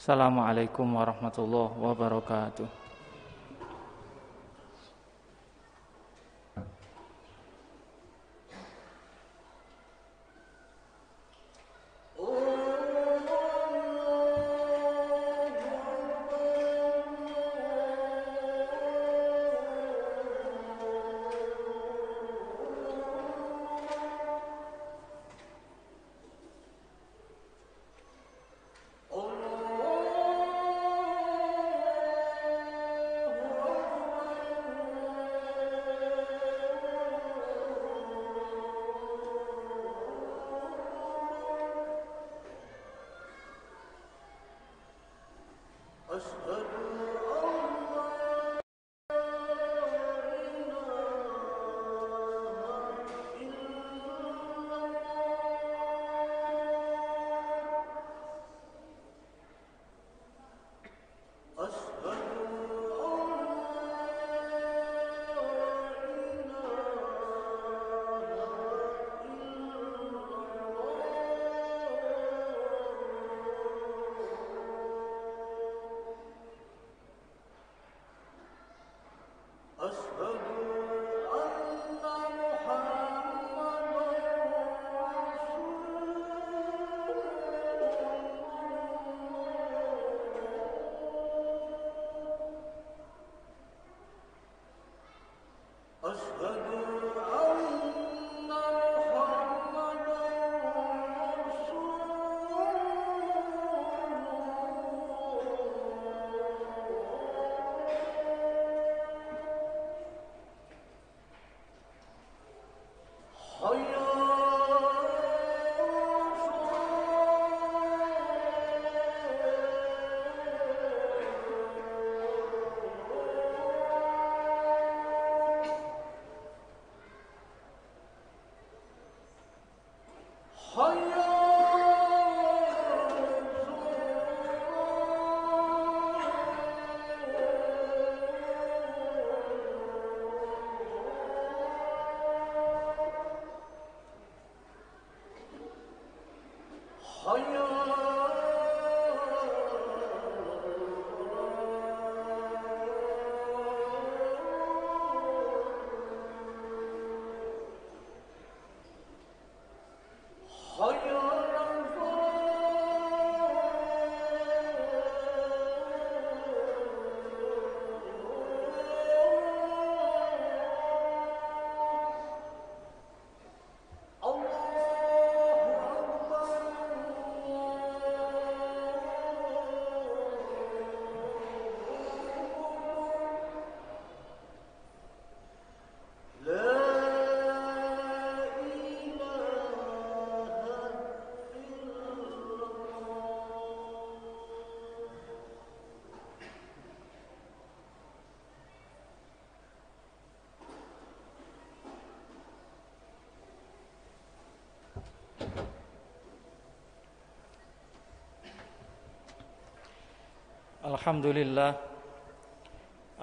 Assalamualaikum warahmatullahi wabarakatuh.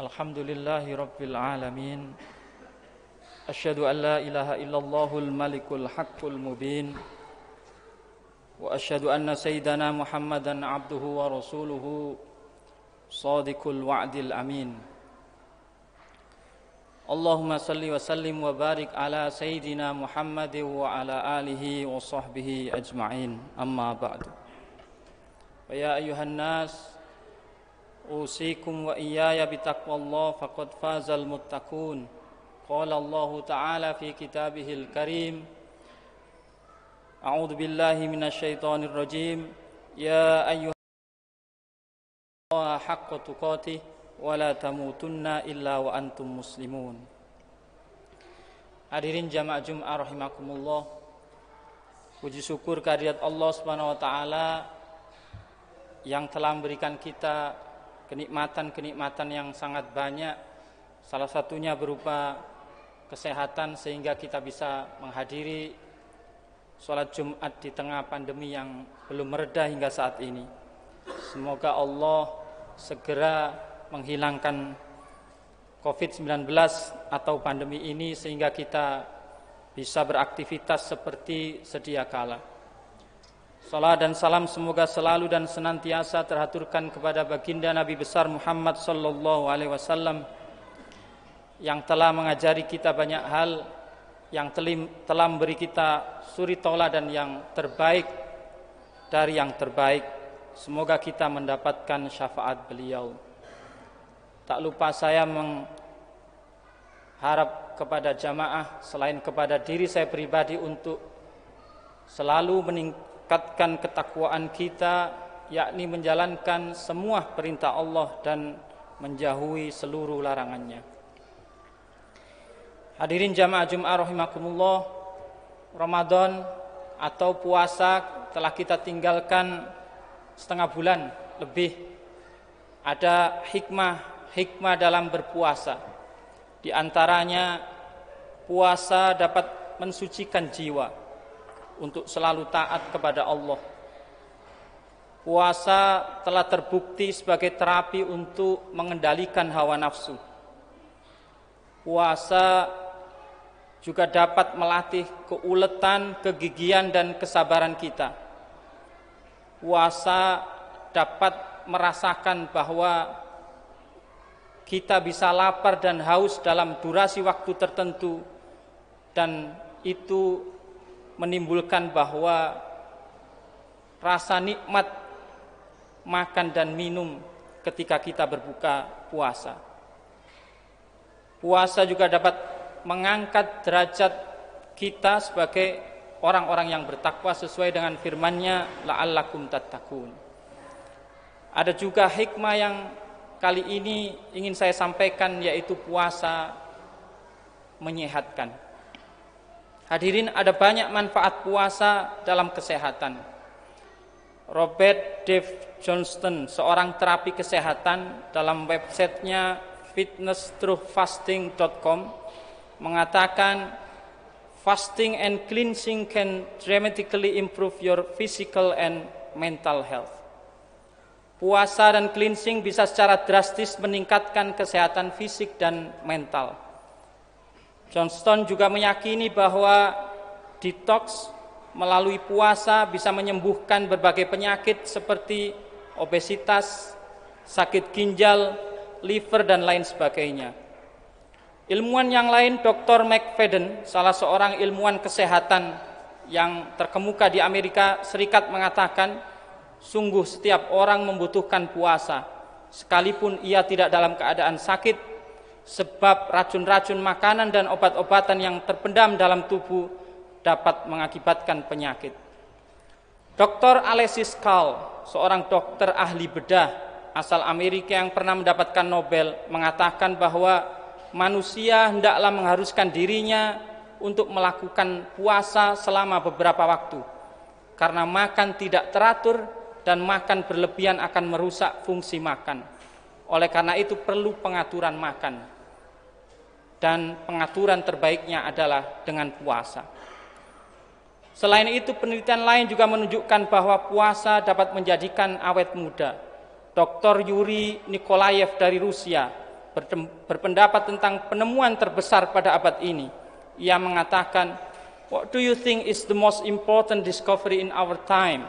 Alhamdulillahi rabbil alamin. Asyhadu an la ilaha illallahul malikul haqqul mubin. Wa asyhadu anna sayyidana Muhammadan abduhu wa rasuluhu shadiqul wa'dil amin. Allahumma salli wa sallim wa barik ala sayyidina Muhammad wa ala alihi wa sahbihi ajma'in. Amma ba'du. Ya ayuhan nas, usikum wa iyaya bitaqwallah faqad fazal muttaqun. Qala Allah Ta'ala fi kitabihil karim, a'udzu billahi minasyaitonir rajim. Ya ayyuhan haqqa tuqatih wa la tamutunna illa wa antum muslimun. Hadirin jamaah Jumat rahimakumullah. Puji syukur kehadirat Allah Subhanahu wa taala yang telah memberikan kita kenikmatan-kenikmatan yang sangat banyak. Salah satunya berupa kesehatan sehingga kita bisa menghadiri sholat Jumat di tengah pandemi yang belum mereda hingga saat ini. Semoga Allah segera menghilangkan COVID-19 atau pandemi ini sehingga kita bisa beraktivitas seperti sedia kala. Salat dan salam semoga selalu dan senantiasa terhaturkan kepada baginda Nabi besar Muhammad sallallahu alaihi wasallam yang telah mengajari kita banyak hal, yang telah memberi kita suri tauladan yang terbaik dari yang terbaik. Semoga kita mendapatkan syafaat beliau. Tak lupa saya mengharap kepada jamaah selain kepada diri saya pribadi untuk selalu meningkatkan ketakwaan kita, yakni menjalankan semua perintah Allah dan menjauhi seluruh larangannya. Hadirin jamaah Jumat rahimakumullah, Ramadan atau puasa telah kita tinggalkan setengah bulan lebih. Ada hikmah dalam berpuasa. Di antaranya puasa dapat mensucikan jiwa untuk selalu taat kepada Allah. Puasa telah terbukti sebagai terapi untuk mengendalikan hawa nafsu. Puasa juga dapat melatih keuletan, kegigihan dan kesabaran kita. Puasa dapat merasakan bahwa kita bisa lapar dan haus dalam durasi waktu tertentu, dan itu menimbulkan bahwa rasa nikmat makan dan minum ketika kita berbuka puasa. Puasa juga dapat mengangkat derajat kita sebagai orang-orang yang bertakwa sesuai dengan firman-Nya, la'allakum tattaqun. Ada juga hikmah yang kali ini ingin saya sampaikan, yaitu puasa menyehatkan. Hadirin, ada banyak manfaat puasa dalam kesehatan. Robert Dave Johnston, seorang terapi kesehatan, dalam websitenya fitnesstruthfasting.com mengatakan, fasting and cleansing can dramatically improve your physical and mental health. Puasa dan cleansing bisa secara drastis meningkatkan kesehatan fisik dan mental. Johnston juga meyakini bahwa detox melalui puasa bisa menyembuhkan berbagai penyakit seperti obesitas, sakit ginjal, liver, dan lain sebagainya. Ilmuwan yang lain, Dr. McFadden, salah seorang ilmuwan kesehatan yang terkemuka di Amerika Serikat, mengatakan, sungguh setiap orang membutuhkan puasa, sekalipun ia tidak dalam keadaan sakit, sebab racun-racun makanan dan obat-obatan yang terpendam dalam tubuh dapat mengakibatkan penyakit. Dr. Alexis Carrel, seorang dokter ahli bedah asal Amerika yang pernah mendapatkan Nobel, mengatakan bahwa manusia hendaklah mengharuskan dirinya untuk melakukan puasa selama beberapa waktu, karena makan tidak teratur dan makan berlebihan akan merusak fungsi makan. Oleh karena itu perlu pengaturan makan, dan pengaturan terbaiknya adalah dengan puasa. Selain itu, penelitian lain juga menunjukkan bahwa puasa dapat menjadikan awet muda. Dr. Yuri Nikolaev dari Rusia berpendapat tentang penemuan terbesar pada abad ini. Ia mengatakan, "What do you think is the most important discovery in our time?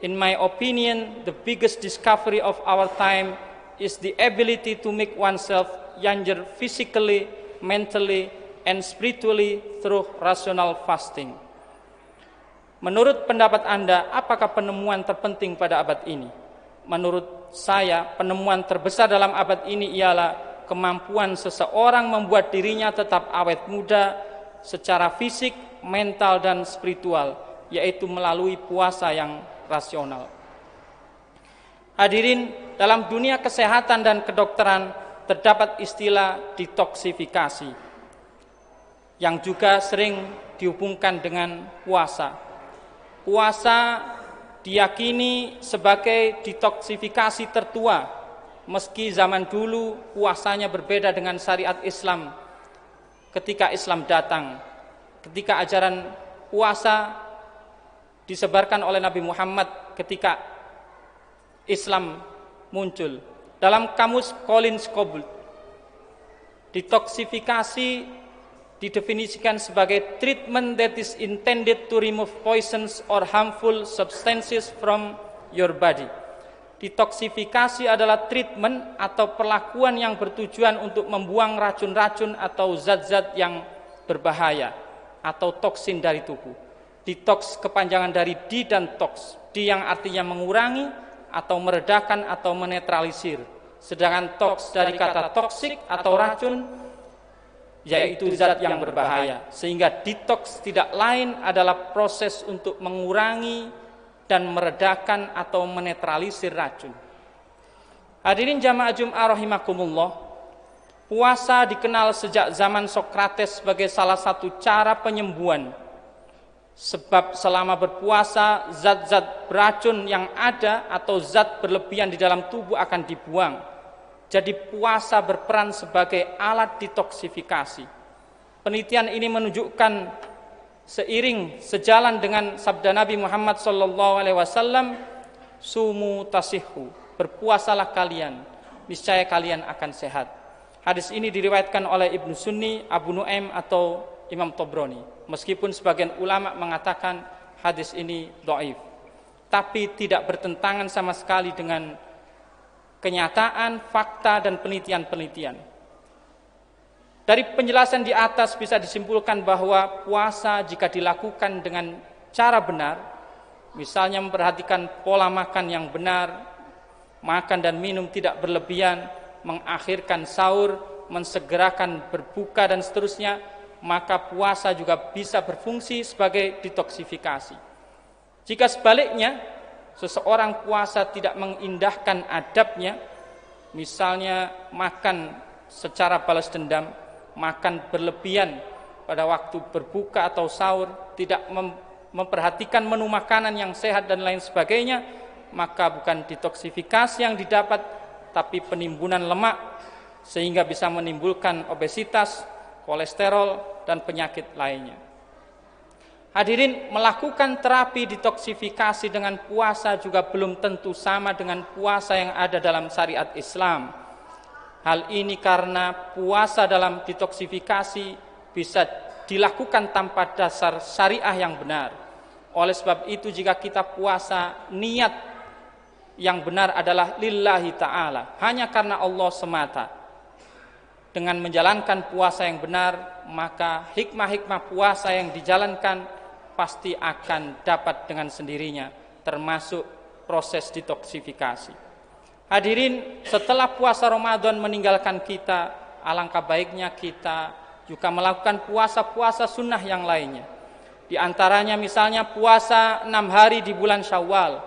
In my opinion, the biggest discovery of our time is the ability to make oneself younger physically, mentally, and spiritually through rational fasting." Menurut pendapat Anda, apakah penemuan terpenting pada abad ini? Menurut saya, penemuan terbesar dalam abad ini ialah kemampuan seseorang membuat dirinya tetap awet muda secara fisik, mental, dan spiritual, yaitu melalui puasa yang rasional. Hadirin, dalam dunia kesehatan dan kedokteran terdapat istilah detoksifikasi yang juga sering dihubungkan dengan puasa. Puasa diyakini sebagai detoksifikasi tertua, meski zaman dulu puasanya berbeda dengan syariat Islam. Ketika Islam datang, ketika ajaran puasa disebarkan oleh Nabi Muhammad, ketika Islam muncul. Dalam kamus Collins Coble, detoksifikasi didefinisikan sebagai treatment that is intended to remove poisons or harmful substances from your body. Detoksifikasi adalah treatment atau perlakuan yang bertujuan untuk membuang racun-racun atau zat-zat yang berbahaya atau toksin dari tubuh. Detox kepanjangan dari di dan tox. Di yang artinya mengurangi atau meredakan atau menetralisir. Sedangkan tox dari kata toksik atau racun, yaitu zat yang berbahaya. Sehingga detox tidak lain adalah proses untuk mengurangi dan meredakan atau menetralisir racun. Hadirin jamaah Jum'ah rahimakumullah, puasa dikenal sejak zaman Sokrates sebagai salah satu cara penyembuhan. Sebab selama berpuasa, zat-zat beracun yang ada atau zat berlebihan di dalam tubuh akan dibuang. Jadi puasa berperan sebagai alat detoksifikasi. Penelitian ini menunjukkan sejalan dengan sabda Nabi Muhammad SAW, sumu tasihhu, berpuasalah kalian, niscaya kalian akan sehat. Hadis ini diriwayatkan oleh Ibnu Sunni, Abu Nuaim atau Imam Tobroni. Meskipun sebagian ulama mengatakan hadis ini dhaif, tapi tidak bertentangan sama sekali dengan kenyataan, fakta, dan penelitian-penelitian. Dari penjelasan di atas bisa disimpulkan bahwa puasa jika dilakukan dengan cara benar, misalnya memperhatikan pola makan yang benar, makan dan minum tidak berlebihan, mengakhirkan sahur, mensegerakan berbuka dan seterusnya, maka puasa juga bisa berfungsi sebagai detoksifikasi. Jika sebaliknya, seseorang puasa tidak mengindahkan adabnya, misalnya makan secara balas dendam, makan berlebihan pada waktu berbuka atau sahur, tidak memperhatikan menu makanan yang sehat dan lain sebagainya, maka bukan detoksifikasi yang didapat, tapi penimbunan lemak, sehingga bisa menimbulkan obesitas, kolesterol, dan penyakit lainnya. Hadirin, melakukan terapi detoksifikasi dengan puasa juga belum tentu sama dengan puasa yang ada dalam syariat Islam. Hal ini karena puasa dalam detoksifikasi bisa dilakukan tanpa dasar syariah yang benar. Oleh sebab itu, jika kita puasa, niat yang benar adalah lillahi ta'ala, hanya karena Allah semata. Dengan menjalankan puasa yang benar, maka hikmah-hikmah puasa yang dijalankan pasti akan dapat dengan sendirinya, termasuk proses detoksifikasi. Hadirin, setelah puasa Ramadan meninggalkan kita, alangkah baiknya kita juga melakukan puasa-puasa sunnah yang lainnya. Di antaranya misalnya puasa 6 hari di bulan Syawal.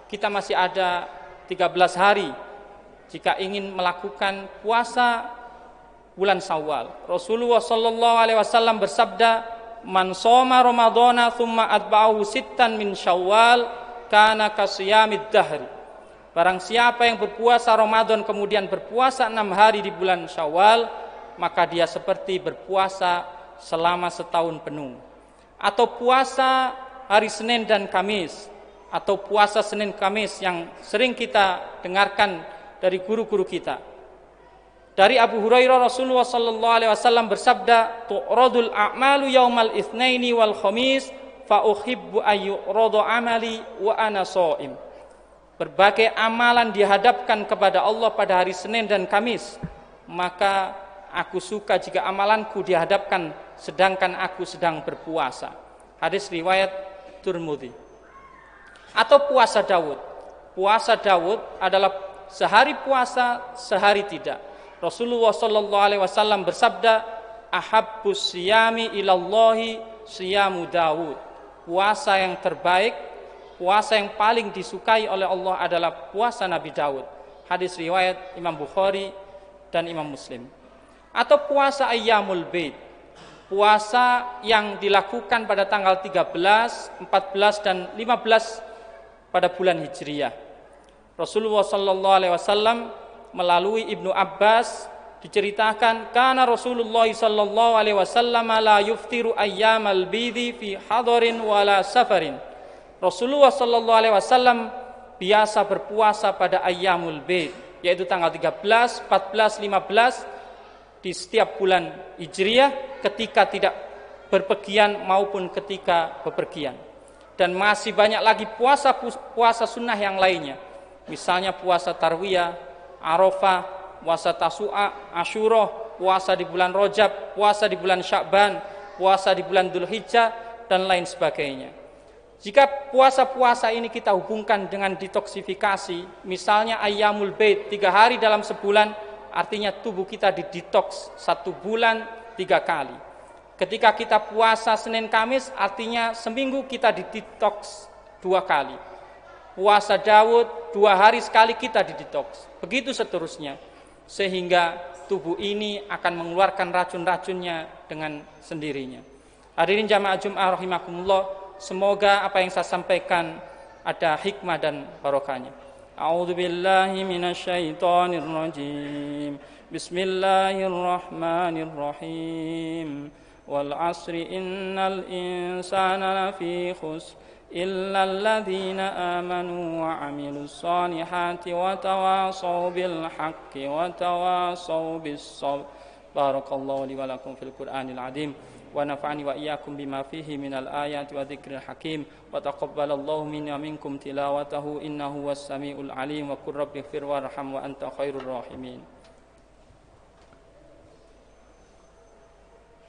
Kita masih ada 13 hari jika ingin melakukan puasa bulan Syawal. Rasulullah sallallahu alaihi wasallam bersabda, "Man shoma Ramadhana tsumma atba'ahu sittan min Syawal kana kasiyamid dahri." Barang siapa yang berpuasa Ramadan kemudian berpuasa 6 hari di bulan Syawal, maka dia seperti berpuasa selama setahun penuh. Atau puasa hari Senin dan Kamis, atau puasa Senin Kamis yang sering kita dengarkan dari guru-guru kita. Dari Abu Hurairah, Rasulullah sallallahu alaihi wasallam bersabda, "Tu'radul a'malu yaumal itsnaini wal khamis fa uhibbu ayyurada amali wa ana shaim." Berbagai amalan dihadapkan kepada Allah pada hari Senin dan Kamis, maka aku suka jika amalanku dihadapkan sedangkan aku sedang berpuasa. Hadis riwayat Tirmidzi. Atau puasa Daud. Puasa Daud adalah sehari puasa, sehari tidak. Rasulullah sallallahu alaihi wasallam bersabda, "Ahabbus siyami ilallahi siyamu Daud." Puasa yang terbaik, puasa yang paling disukai oleh Allah adalah puasa Nabi Daud. Hadis riwayat Imam Bukhari dan Imam Muslim. Atau puasa Ayyamul Bid. Puasa yang dilakukan pada tanggal 13, 14 dan 15 pada bulan Hijriyah. Rasulullah sallallahu alaihi wasallam melalui Ibnu Abbas diceritakan, kana Rasulullah sallallahu alaihi wasallam la yuftiru ayyamal bidhi fi hadarin wala safarin. Rasulullah sallallahu alaihi wasallam biasa berpuasa pada ayyamul bid, yaitu tanggal 13, 14, 15 di setiap bulan Hijriah ketika tidak berpergian maupun ketika bepergian. Dan masih banyak lagi puasa sunnah yang lainnya. Misalnya puasa Tarwiyah, Arafah, puasa Tasu'a, Asyura, puasa di bulan Rajab, puasa di bulan Sya'ban, puasa di bulan Dzulhijjah, dan lain sebagainya. Jika puasa-puasa ini kita hubungkan dengan detoksifikasi, misalnya Ayyamul Bait 3 hari dalam sebulan, artinya tubuh kita didetoks 1 bulan 3 kali. Ketika kita puasa Senin Kamis, artinya seminggu kita didetoks 2 kali. Puasa Daud 2 hari sekali kita didetoks. Begitu seterusnya. Sehingga tubuh ini akan mengeluarkan racun-racunnya dengan sendirinya. Hadirin jamaah Jum'ah rahimakumullah, semoga apa yang saya sampaikan ada hikmah dan barokahnya. A'udzubillahi minasyaitonirrajim. Bismillahirrahmanirrahim. Wal 'asri innal insana lafi khusr illa alladhina amanu wa 'amilus solihati wa tawasaw bil haqqi wa tawasaw bis sabr. Barakallahu li wa lakum fil Qur'anil 'azim wa nafa'ani wa iyyakum bima fihi minal ayati wa dzikril hakim wa taqabbalallahu minna minkum tilawatahu innahu was samiul 'alim wa qur rabbighfir warham wa anta khairur rahimin.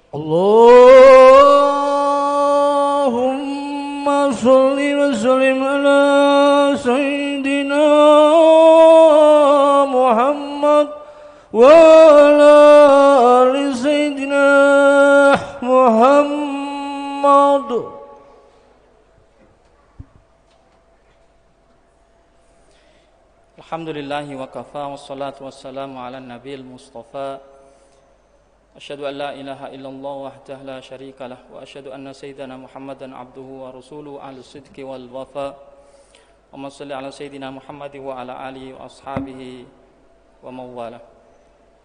Allahumma sholli wa sallim ala sayyidina Muhammad wa ala ali sayyidina Muhammad. Alhamdulillahi wa kafa wassalatu wassalamu ala nabiyil mustafa. Asyhadu an la ilaha illallah wahdahu la syarika lah wa asyhadu anna sayyidana Muhammadan abduhu wa rasuluhu ahlus sidqi wal wafa. Allahumma shalli ala sayyidina Muhammad wa ala alihi wa ashabihi wa mawala.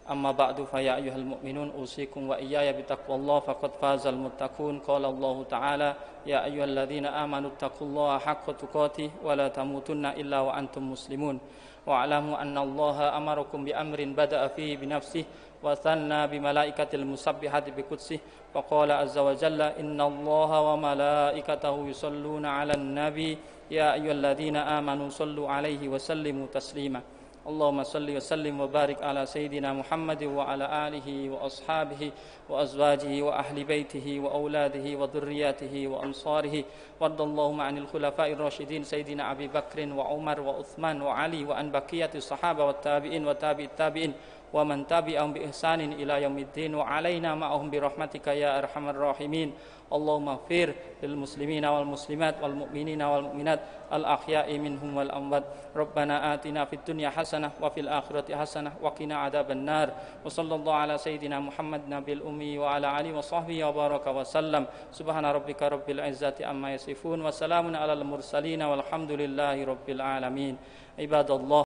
Amma ba'du fa ya ayyuhal mu'minun usikum wa iyaya bitaqwallah faqad fazal muttaqun. Qala Allah ta'ala ya ayyuhalladzina amanu taqullaha haqqa tuqatih wa la tamutunna illa wa antum muslimun. Wa'lamu anna Allaha amarakum bi amrin bada'a fihi bi nafsihi wa thanna bi malaikatil musabbihati bi qudsih wa qala azza wa jalla innallaha wa malaikatahu yusholluna 'alan nabi ya ayyuhalladzina amanu shallu 'alaihi wa sallimu taslima. Allahumma salli wa sallim wa barik ala sayyidina Muhammad wa ala alihi wa ashabihi wa azwajihi wa ahli baitihi wa auladihi wa dhurriyyatihi wa ansarihi waradallahu ma'anil khulafa'ir rasyidin sayyidina Abi Bakrin wa Umar wa Uthman wa Ali wa an baqiyati sahaba wa tabi'in wa tabi'it tabi'in wa man tabi'ahum bi ihsanin ila yaumiddin wa alaina ma'ahum bi rahmatika ya arhamar rahimin. Allahumma ighfir lil muslimina wal muslimat wal mu'minina wal mu'minat al ahya'i minhum wal amwat. Rabbana atina fid dunya hasanah wa fil akhirati hasanah wa qina adzaban nar. Wa sallallahu ala sayyidina Muhammad nabil ummi wa ala alihi wa sahbihi wa baraka wa sallam. Subhana rabbika rabbil izzati amma yasifun wa salamun alal mursalin walhamdulillahi rabbil alamin. Ibadallah